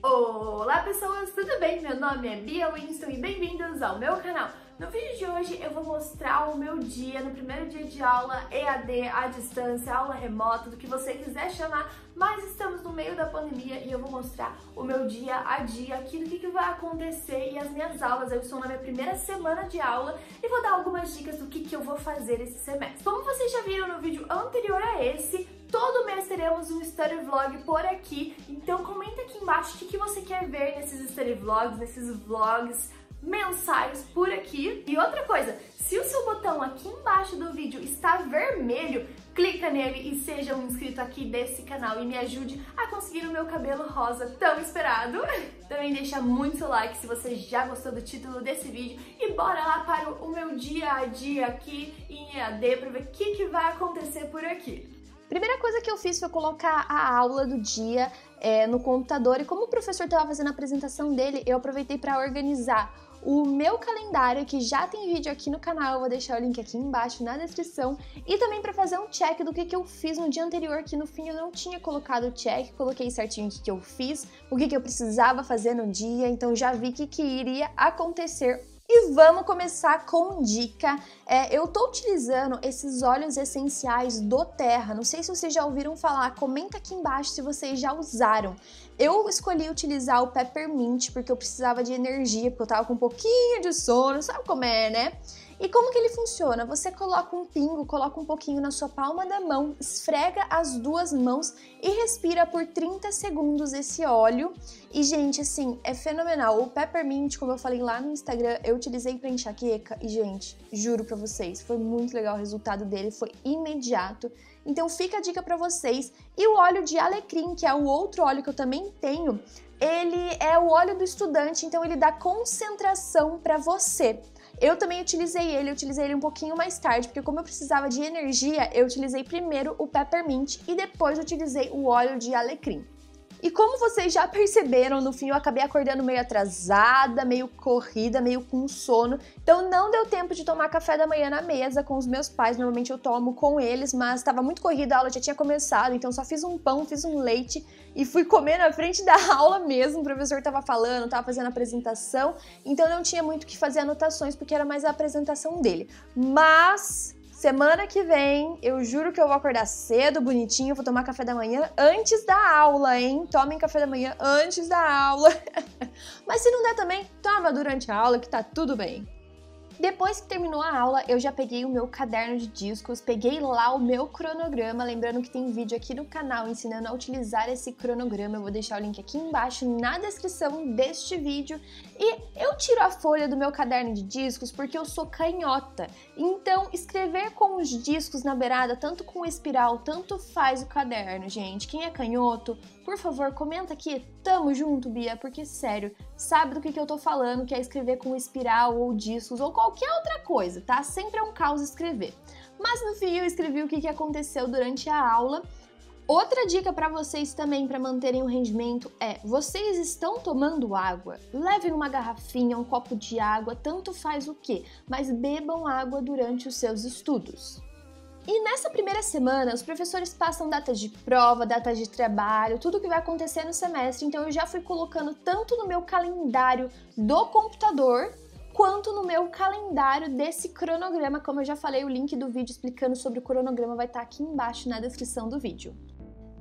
Olá pessoas, tudo bem? Meu nome é Bia Winston e bem-vindos ao meu canal. No vídeo de hoje eu vou mostrar o meu dia, no primeiro dia de aula, EAD, à distância, aula remota, do que você quiser chamar, mas estamos no meio da pandemia e eu vou mostrar o meu dia a dia aqui, do que vai acontecer e as minhas aulas. Eu estou na minha primeira semana de aula e vou dar algumas dicas do que eu vou fazer esse semestre. Como vocês já viram no vídeo anterior a esse, todo mês teremos um study vlog por aqui, então comenta aqui embaixo o que você quer ver nesses study vlogs, nesses vlogs mensais por aqui. E outra coisa, se o seu botão aqui embaixo do vídeo está vermelho, clica nele e seja um inscrito aqui desse canal e me ajude a conseguir o meu cabelo rosa tão esperado. Também deixa muito seu like se você já gostou do título desse vídeo e bora lá para o meu dia a dia aqui em EAD para ver o que vai acontecer por aqui. Primeira coisa que eu fiz foi colocar a aula do dia no computador e como o professor estava fazendo a apresentação dele, eu aproveitei para organizar o meu calendário, que já tem vídeo aqui no canal, eu vou deixar o link aqui embaixo na descrição, e também para fazer um check do que eu fiz no dia anterior, que no fim eu não tinha colocado o check, coloquei certinho o que eu fiz, o que eu precisava fazer no dia, então já vi o que iria acontecer. E vamos começar com dica. Eu tô utilizando esses óleos essenciais do Terra, não sei se vocês já ouviram falar, comenta aqui embaixo se vocês já usaram. Eu escolhi utilizar o Peppermint porque eu precisava de energia, porque eu tava com um pouquinho de sono, sabe como é, né? E como que ele funciona? Você coloca um pingo, coloca um pouquinho na sua palma da mão, esfrega as duas mãos e respira por 30 segundos esse óleo. E, gente, assim, é fenomenal. O Peppermint, como eu falei lá no Instagram, eu utilizei pra enxaqueca e, gente, juro pra vocês, foi muito legal o resultado dele, foi imediato. Então fica a dica pra vocês. E o óleo de alecrim, que é o outro óleo que eu também tenho, ele é o óleo do estudante, então ele dá concentração pra você. Eu também utilizei ele um pouquinho mais tarde, porque como eu precisava de energia, eu utilizei primeiro o Peppermint e depois utilizei o óleo de alecrim. E como vocês já perceberam, no fim eu acabei acordando meio atrasada, meio corrida, meio com sono. Então não deu tempo de tomar café da manhã na mesa com os meus pais. Normalmente eu tomo com eles, mas estava muito corrida, a aula já tinha começado. Então só fiz um pão, fiz um leite e fui comer na frente da aula mesmo. O professor estava falando, estava fazendo a apresentação. Então não tinha muito o que fazer anotações, porque era mais a apresentação dele. Mas semana que vem, eu juro que eu vou acordar cedo, bonitinho, vou tomar café da manhã antes da aula, hein? Tomem café da manhã antes da aula. Mas se não der também, toma durante a aula que tá tudo bem. Depois que terminou a aula, eu já peguei o meu caderno de discos, peguei lá o meu cronograma, lembrando que tem vídeo aqui no canal ensinando a utilizar esse cronograma, eu vou deixar o link aqui embaixo na descrição deste vídeo. E eu tiro a folha do meu caderno de discos porque eu sou canhota, então escrever com os discos na beirada, tanto com espiral, tanto faz o caderno, gente. Quem é canhoto, por favor, comenta aqui, tamo junto, Bia, porque sério, sabe do que eu tô falando, que é escrever com espiral ou discos ou qualquer outra coisa, tá? Sempre é um caos escrever. Mas no fim eu escrevi o que aconteceu durante a aula. Outra dica para vocês também para manterem o rendimento é: vocês estão tomando água? Levem uma garrafinha, um copo de água, tanto faz o quê, mas bebam água durante os seus estudos. E nessa primeira semana, os professores passam datas de prova, datas de trabalho, tudo que vai acontecer no semestre, então eu já fui colocando tanto no meu calendário do computador, quanto no meu calendário desse cronograma. Como eu já falei, o link do vídeo explicando sobre o cronograma vai estar aqui embaixo na descrição do vídeo.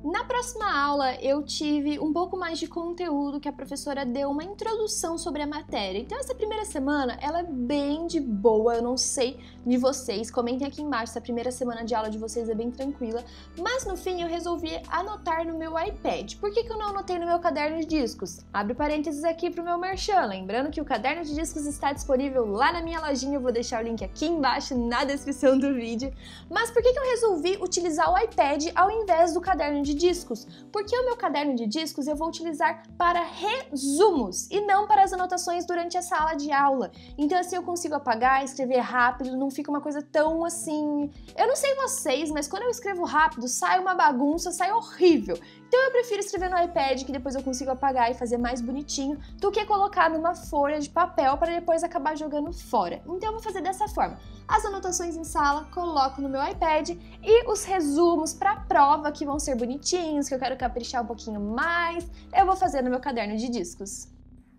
Na próxima aula, eu tive um pouco mais de conteúdo, que a professora deu uma introdução sobre a matéria. Então essa primeira semana, ela é bem de boa, eu não sei de vocês, comentem aqui embaixo se a primeira semana de aula de vocês é bem tranquila, mas no fim eu resolvi anotar no meu iPad. Por que eu não anotei no meu caderno de discos? Abre parênteses aqui pro meu merchan, lembrando que o caderno de discos está disponível lá na minha lojinha, eu vou deixar o link aqui embaixo na descrição do vídeo. Mas por que eu resolvi utilizar o iPad ao invés do caderno de de discos, porque o meu caderno de discos eu vou utilizar para resumos e não para as anotações durante a sala de aula. Então assim eu consigo apagar, escrever rápido, não fica uma coisa tão assim... Eu não sei vocês, mas quando eu escrevo rápido sai uma bagunça, sai horrível. Então eu prefiro escrever no iPad, que depois eu consigo apagar e fazer mais bonitinho, do que colocar numa folha de papel para depois acabar jogando fora. Então eu vou fazer dessa forma. As anotações em sala, coloco no meu iPad e os resumos para a prova, que vão ser bonitinhos, que eu quero caprichar um pouquinho mais, eu vou fazer no meu caderno de discos.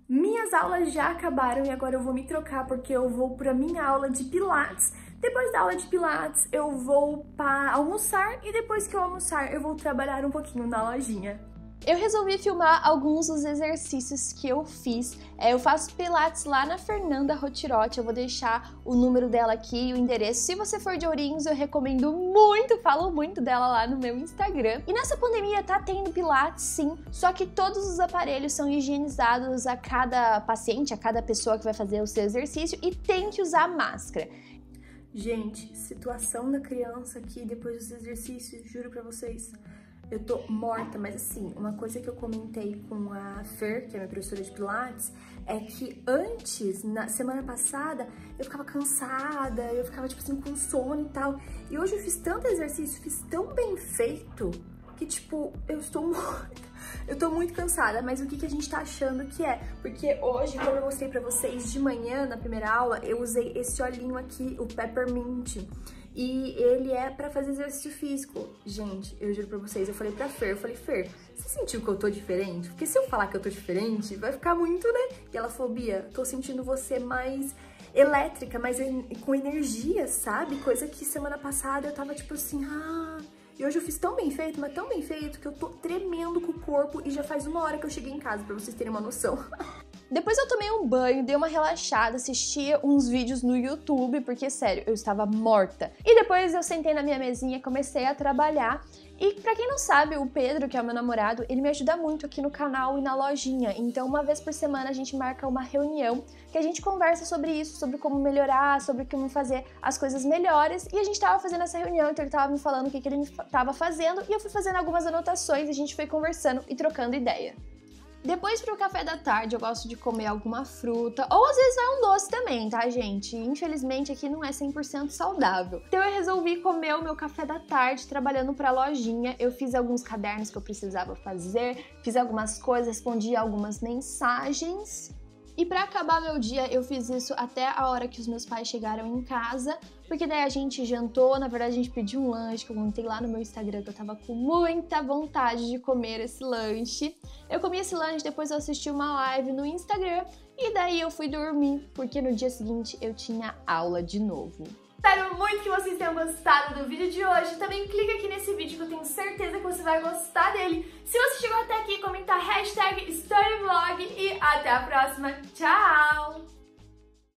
Minhas aulas já acabaram e agora eu vou me trocar porque eu vou para minha aula de Pilates. Depois da aula de Pilates, eu vou para almoçar e depois que eu almoçar, eu vou trabalhar um pouquinho na lojinha. Eu resolvi filmar alguns dos exercícios que eu fiz. Eu faço Pilates lá na Fernanda Rotirotti, eu vou deixar o número dela aqui e o endereço. Se você for de Ourinhos, eu recomendo muito, falo muito dela lá no meu Instagram. E nessa pandemia tá tendo Pilates sim, só que todos os aparelhos são higienizados a cada paciente, a cada pessoa que vai fazer o seu exercício e tem que usar máscara. Gente, situação da criança aqui depois dos exercícios, juro pra vocês, eu tô morta, mas assim, uma coisa que eu comentei com a Fer, que é minha professora de Pilates, é que antes, na semana passada, eu ficava cansada, eu ficava tipo assim com sono e tal, e hoje eu fiz tanto exercício, fiz tão bem feito, que tipo, eu estou morta. Eu tô muito cansada, mas o que a gente tá achando que é? Porque hoje, como eu mostrei pra vocês de manhã, na primeira aula, eu usei esse olhinho aqui, o Peppermint. E ele é pra fazer exercício físico. Gente, eu juro pra vocês, eu falei pra Fer, eu falei, Fer, você sentiu que eu tô diferente? Porque se eu falar que eu tô diferente, vai ficar muito, né? E ela falou, Bia, tô sentindo você mais elétrica, mais com energia, sabe? Coisa que semana passada eu tava tipo assim, E hoje eu fiz tão bem feito, mas tão bem feito, que eu tô tremendo com o corpo e já faz 1 hora que eu cheguei em casa, pra vocês terem uma noção. Depois eu tomei um banho, dei uma relaxada, assisti uns vídeos no YouTube, porque, sério, eu estava morta. E depois eu sentei na minha mesinha e comecei a trabalhar. E pra quem não sabe, o Pedro, que é o meu namorado, ele me ajuda muito aqui no canal e na lojinha. Então, uma vez por semana a gente marca uma reunião que a gente conversa sobre isso, sobre como melhorar, sobre como fazer as coisas melhores. E a gente tava fazendo essa reunião, então ele tava me falando o que ele tava fazendo e eu fui fazendo algumas anotações e a gente foi conversando e trocando ideia. Depois, pro café da tarde, eu gosto de comer alguma fruta, ou às vezes vai um doce também, tá, gente? Infelizmente, aqui não é 100% saudável. Então, eu resolvi comer o meu café da tarde trabalhando pra lojinha. Eu fiz alguns cadernos que eu precisava fazer, fiz algumas coisas, respondi algumas mensagens. E pra acabar meu dia, eu fiz isso até a hora que os meus pais chegaram em casa, porque daí a gente jantou, na verdade a gente pediu um lanche, que eu contei lá no meu Instagram que eu tava com muita vontade de comer esse lanche. Eu comi esse lanche, depois eu assisti uma live no Instagram e daí eu fui dormir, porque no dia seguinte eu tinha aula de novo. Espero muito que vocês tenham gostado do vídeo de hoje. Também clica aqui nesse vídeo que eu tenho certeza que você vai gostar dele. Se você chegou até aqui, comenta #StoryVlog e até a próxima. Tchau!